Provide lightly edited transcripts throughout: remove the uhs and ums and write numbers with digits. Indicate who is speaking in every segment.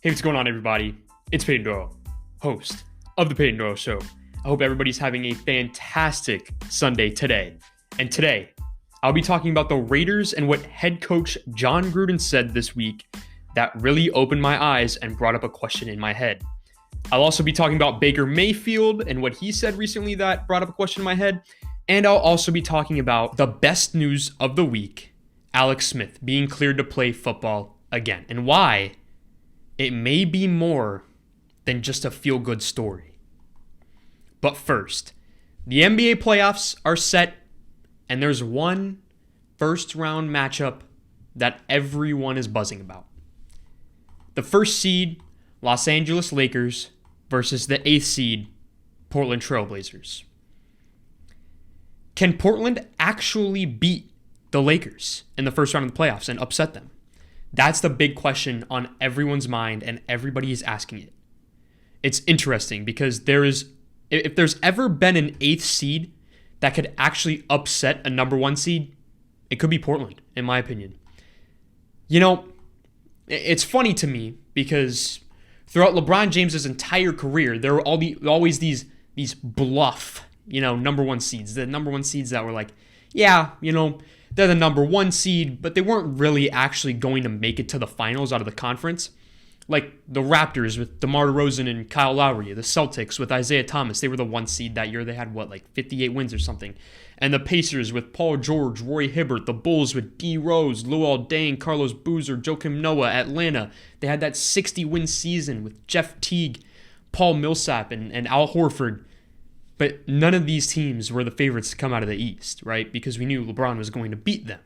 Speaker 1: Hey, what's going on, everybody? It's Peyton Doyle, host of The Peyton Doyle Show. I hope everybody's having a fantastic Sunday today. And today, I'll be talking about the Raiders and what head coach Jon Gruden said this week that really opened my eyes and brought up a question in my head. I'll also be talking about Baker Mayfield and what he said recently that brought up a question in my head. And I'll also be talking about the best news of the week, Alex Smith being cleared to play football again, and why it may be more than just a feel-good story. But first, the NBA playoffs are set, and there's one first-round matchup that everyone is buzzing about. The first seed, Los Angeles Lakers, versus the 8th seed, Portland Trail Blazers. Can Portland actually beat the Lakers in the first round of the playoffs and upset them? That's the big question on everyone's mind, and everybody is asking it. It's interesting because if there's ever been an 8th seed that could actually upset a number 1 seed, it could be Portland, in my opinion. You know, it's funny to me because throughout LeBron James's entire career, there were always these bluff, number 1 seeds. The number 1 seeds that were like, yeah, they're the number 1 seed, but they weren't really actually going to make it to the finals out of the conference. Like the Raptors with DeMar DeRozan and Kyle Lowry, the Celtics with Isaiah Thomas, they were the 1 seed that year. They had 58 wins or something. And the Pacers with Paul George, Roy Hibbert, the Bulls with D. Rose, Luol Deng, Carlos Boozer, Joakim Noah, Atlanta. They had that 60-win season with Jeff Teague, Paul Millsap, and Al Horford. But none of these teams were the favorites to come out of the East, right? Because we knew LeBron was going to beat them.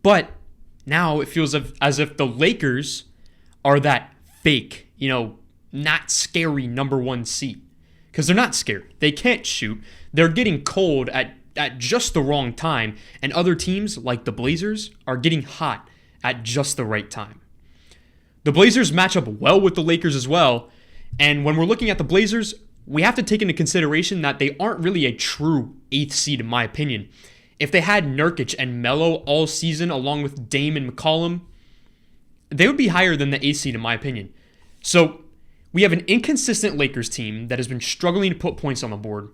Speaker 1: But now it feels as if the Lakers are that fake, not scary number 1 seed. Because they're not scary. They can't shoot. They're getting cold at just the wrong time. And other teams, like the Blazers, are getting hot at just the right time. The Blazers match up well with the Lakers as well. And when we're looking at the Blazers, we have to take into consideration that they aren't really a true 8th seed, in my opinion. If they had Nurkic and Melo all season along with Dame and McCollum, they would be higher than the 8th seed, in my opinion. So we have an inconsistent Lakers team that has been struggling to put points on the board,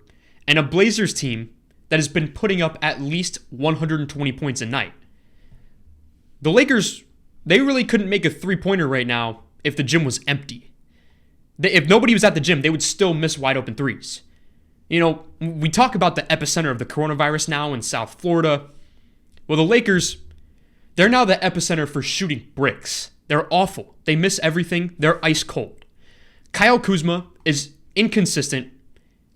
Speaker 1: and a Blazers team that has been putting up at least 120 points a night. The Lakers, they really couldn't make a three-pointer right now if the gym was empty. If nobody was at the gym, they would still miss wide open threes. We talk about the epicenter of the coronavirus now in South Florida. Well, the Lakers, they're now the epicenter for shooting bricks. They're awful. They miss everything. They're ice cold. Kyle Kuzma is inconsistent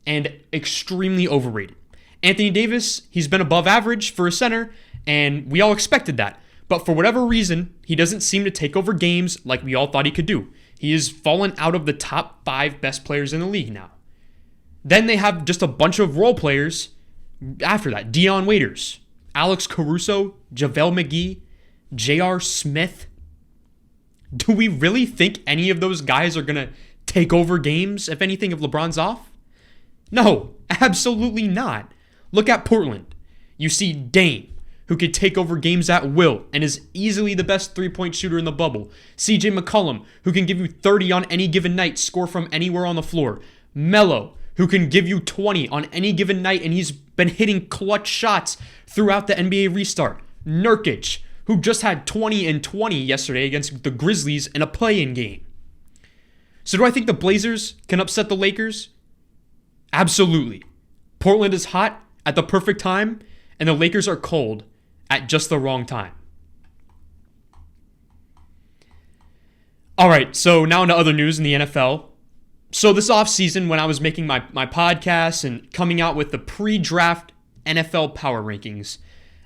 Speaker 1: and extremely overrated. Anthony Davis, he's been above average for a center, and we all expected that. But for whatever reason, he doesn't seem to take over games like we all thought he could do. He has fallen out of the top 5 best players in the league now. Then they have just a bunch of role players after that. Dion Waiters, Alex Caruso, JaVale McGee, J.R. Smith. Do we really think any of those guys are going to take over games, if anything, if LeBron's off? No, absolutely not. Look at Portland. You see Dame, who could take over games at will and is easily the best three-point shooter in the bubble. CJ McCollum, who can give you 30 on any given night, score from anywhere on the floor. Melo, who can give you 20 on any given night, and he's been hitting clutch shots throughout the NBA restart. Nurkic, who just had 20 and 20 yesterday against the Grizzlies in a play-in game. So do I think the Blazers can upset the Lakers? Absolutely. Portland is hot at the perfect time, and the Lakers are cold at just the wrong time. All right, so now into other news in the NFL. So this offseason, when I was making my podcast and coming out with the pre-draft NFL power rankings,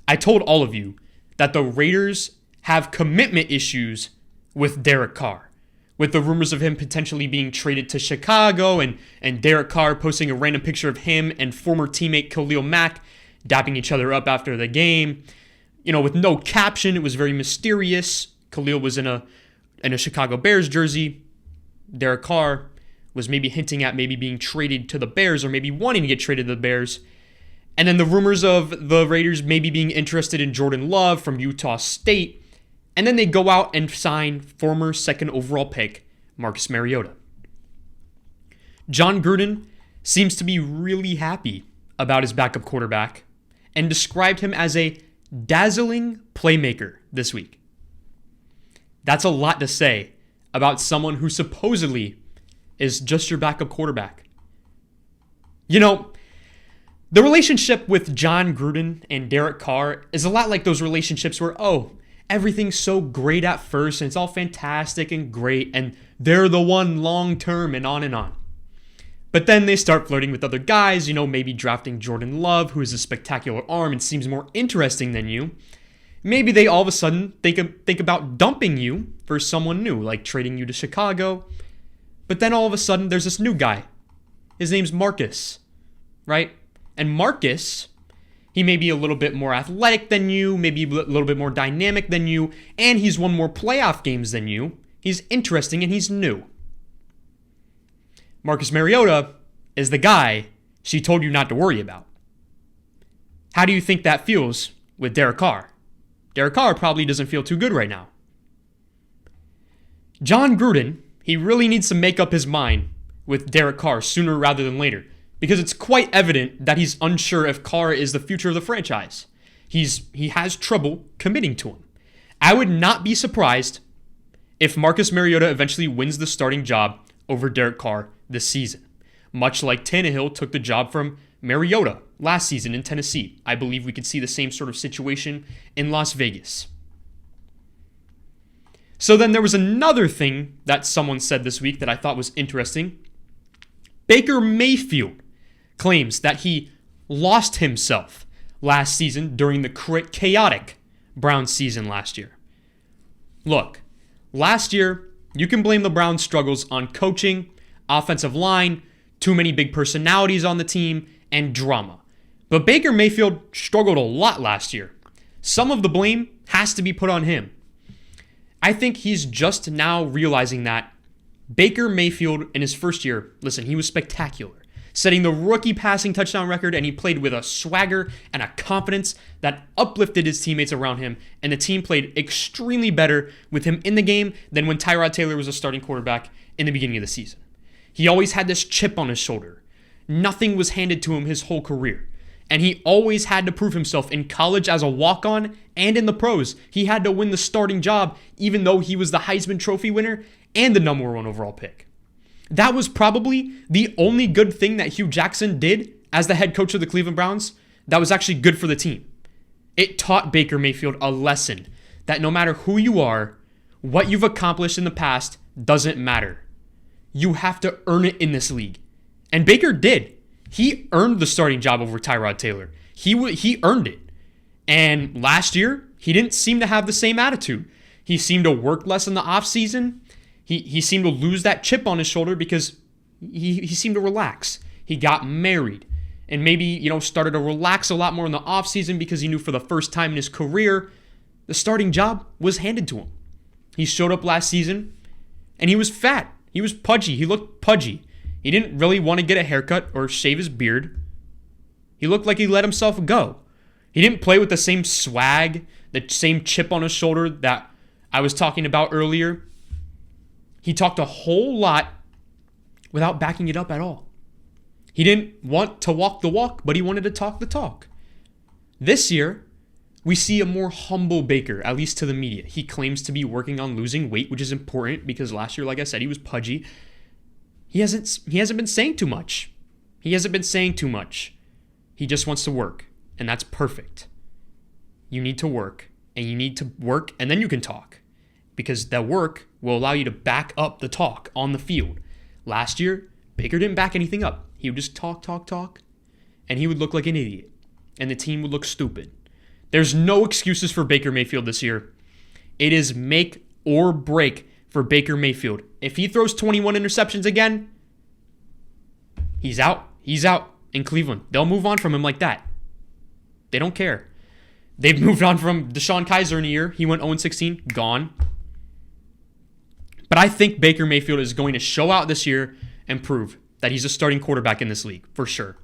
Speaker 1: I told all of you that the Raiders have commitment issues with Derek Carr, with the rumors of him potentially being traded to Chicago and Derek Carr posting a random picture of him and former teammate Khalil Mack dapping each other up after the game. With no caption, it was very mysterious. Khalil was in a Chicago Bears jersey. Derek Carr was maybe hinting at maybe being traded to the Bears or maybe wanting to get traded to the Bears. And then the rumors of the Raiders maybe being interested in Jordan Love from Utah State. And then they go out and sign former second overall pick Marcus Mariota. Jon Gruden seems to be really happy about his backup quarterback and described him as a dazzling playmaker this week. That's a lot to say about someone who supposedly is just your backup quarterback. You know, the relationship with Jon Gruden and Derek Carr is a lot like those relationships where, everything's so great at first and it's all fantastic and great and they're the one long term and on and on. But then they start flirting with other guys, maybe drafting Jordan Love, who has a spectacular arm and seems more interesting than you. Maybe they all of a sudden think about dumping you for someone new, like trading you to Chicago. But then all of a sudden there's this new guy. His name's Marcus, right? And Marcus, he may be a little bit more athletic than you, maybe a little bit more dynamic than you, and he's won more playoff games than you. He's interesting and he's new. Marcus Mariota is the guy she told you not to worry about. How do you think that feels with Derek Carr? Derek Carr probably doesn't feel too good right now. Jon Gruden, he really needs to make up his mind with Derek Carr sooner rather than later, because it's quite evident that he's unsure if Carr is the future of the franchise. He has trouble committing to him. I would not be surprised if Marcus Mariota eventually wins the starting job over Derek Carr this season, much like Tannehill took the job from Mariota last season in Tennessee. I believe we could see the same sort of situation in Las Vegas. So then there was another thing that someone said this week that I thought was interesting. Baker Mayfield claims that he lost himself last season during the chaotic Browns season last year. Look, last year, you can blame the Browns' struggles on coaching, offensive line, too many big personalities on the team, and drama. But Baker Mayfield struggled a lot last year. Some of the blame has to be put on him. I think he's just now realizing that Baker Mayfield in his first year, listen, he was spectacular, setting the rookie passing touchdown record, and he played with a swagger and a confidence that uplifted his teammates around him, and the team played extremely better with him in the game than when Tyrod Taylor was a starting quarterback in the beginning of the season. He always had this chip on his shoulder. Nothing was handed to him his whole career, and he always had to prove himself in college as a walk-on and in the pros. He had to win the starting job even though he was the Heisman Trophy winner and the number 1 overall pick. That was probably the only good thing that Hugh Jackson did as the head coach of the Cleveland Browns that was actually good for the team. It taught Baker Mayfield a lesson that no matter who you are, what you've accomplished in the past doesn't matter. You have to earn it in this league. And Baker did. He earned the starting job over Tyrod Taylor. He earned it. And last year, he didn't seem to have the same attitude. He seemed to work less in the offseason. He seemed to lose that chip on his shoulder because he seemed to relax. He got married and maybe, started to relax a lot more in the offseason because he knew for the first time in his career, the starting job was handed to him. He showed up last season and he was fat. He was pudgy. He looked pudgy. He didn't really want to get a haircut or shave his beard. He looked like he let himself go. He didn't play with the same swag, the same chip on his shoulder that I was talking about earlier. He talked a whole lot without backing it up at all. He didn't want to walk the walk, but he wanted to talk the talk. This year, we see a more humble Baker, at least to the media. He claims to be working on losing weight, which is important because last year, like I said, he was pudgy. He hasn't been saying too much. He just wants to work, and that's perfect. You need to work, and then you can talk, because that work will allow you to back up the talk on the field. Last year, Baker didn't back anything up. He would just talk, and he would look like an idiot, and the team would look stupid. There's no excuses for Baker Mayfield this year. It is make or break for Baker Mayfield. If he throws 21 interceptions again, he's out. He's out in Cleveland. They'll move on from him like that. They don't care. They've moved on from Deshaun Kaiser in a year. He went 0-16, gone. But I think Baker Mayfield is going to show out this year and prove that he's a starting quarterback in this league, for sure.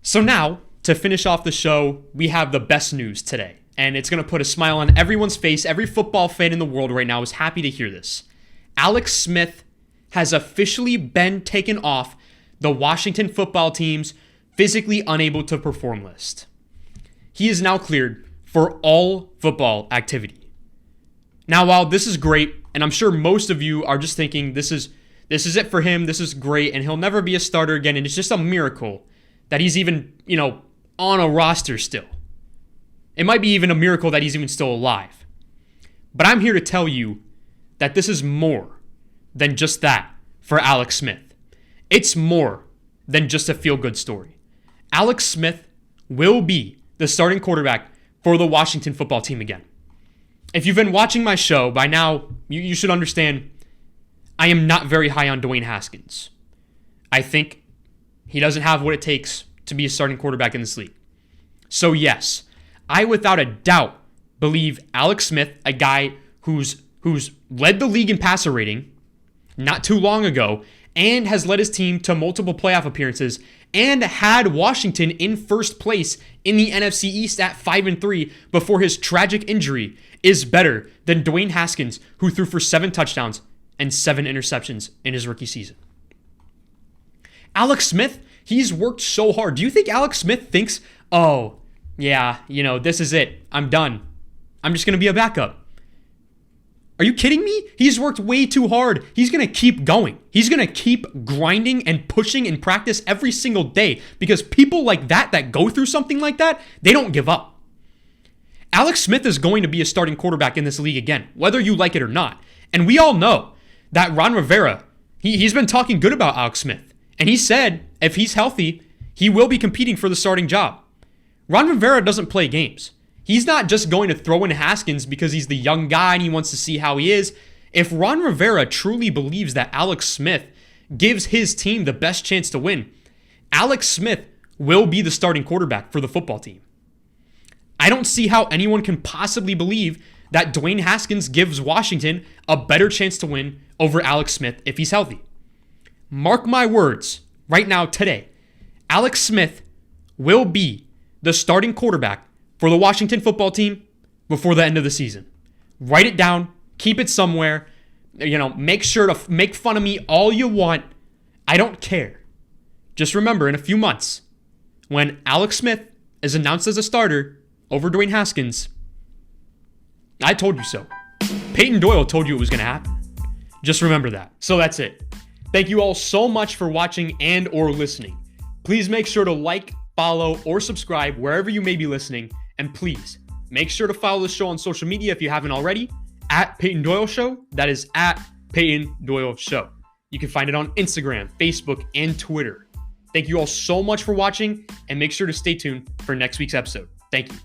Speaker 1: So now, to finish off the show, we have the best news today. and it's going to put a smile on everyone's face. Every football fan in the world right now is happy to hear this. Alex Smith has officially been taken off the Washington football team's physically unable to perform list. He is now cleared for all football activity. Now, while this is great, and I'm sure most of you are just thinking this is it for him, this is great, and he'll never be a starter again, and it's just a miracle that he's even, on a roster still. It might be even a miracle that he's even still alive. But I'm here to tell you that this is more than just that for Alex Smith. It's more than just a feel-good story. Alex Smith will be the starting quarterback for the Washington football team again. If you've been watching my show, by now, you should understand I am not very high on Dwayne Haskins. I think he doesn't have what it takes to be a starting quarterback in this league. So yes, I without a doubt believe Alex Smith, a guy who's led the league in passer rating not too long ago and has led his team to multiple playoff appearances and had Washington in first place in the NFC East at 5-3 before his tragic injury, is better than Dwayne Haskins, who threw for 7 touchdowns and 7 interceptions in his rookie season. Alex Smith, he's worked so hard. Do you think Alex Smith thinks, oh, yeah, this is it. I'm done. I'm just going to be a backup? Are you kidding me? He's worked way too hard. He's going to keep going. He's going to keep grinding and pushing in practice every single day because people like that go through something like that, they don't give up. Alex Smith is going to be a starting quarterback in this league again, whether you like it or not. And we all know that Ron Rivera, he's been talking good about Alex Smith. And he said if he's healthy, he will be competing for the starting job. Ron Rivera doesn't play games. He's not just going to throw in Haskins because he's the young guy and he wants to see how he is. If Ron Rivera truly believes that Alex Smith gives his team the best chance to win, Alex Smith will be the starting quarterback for the football team. I don't see how anyone can possibly believe that Dwayne Haskins gives Washington a better chance to win over Alex Smith if he's healthy. Mark my words right now, today, Alex Smith will be the starting quarterback for the Washington football team before the end of the season. Write it down. Keep it somewhere. Make sure to make fun of me all you want. I don't care. Just remember, in a few months, when Alex Smith is announced as a starter over Dwayne Haskins, I told you so. Peyton Doyle told you it was going to happen. Just remember that. So that's it. Thank you all so much for watching and or listening. Please make sure to like, follow, or subscribe wherever you may be listening. And please, make sure to follow the show on social media if you haven't already, at Peyton Doyle Show. That is at Peyton Doyle Show. You can find it on Instagram, Facebook, and Twitter. Thank you all so much for watching, and make sure to stay tuned for next week's episode. Thank you.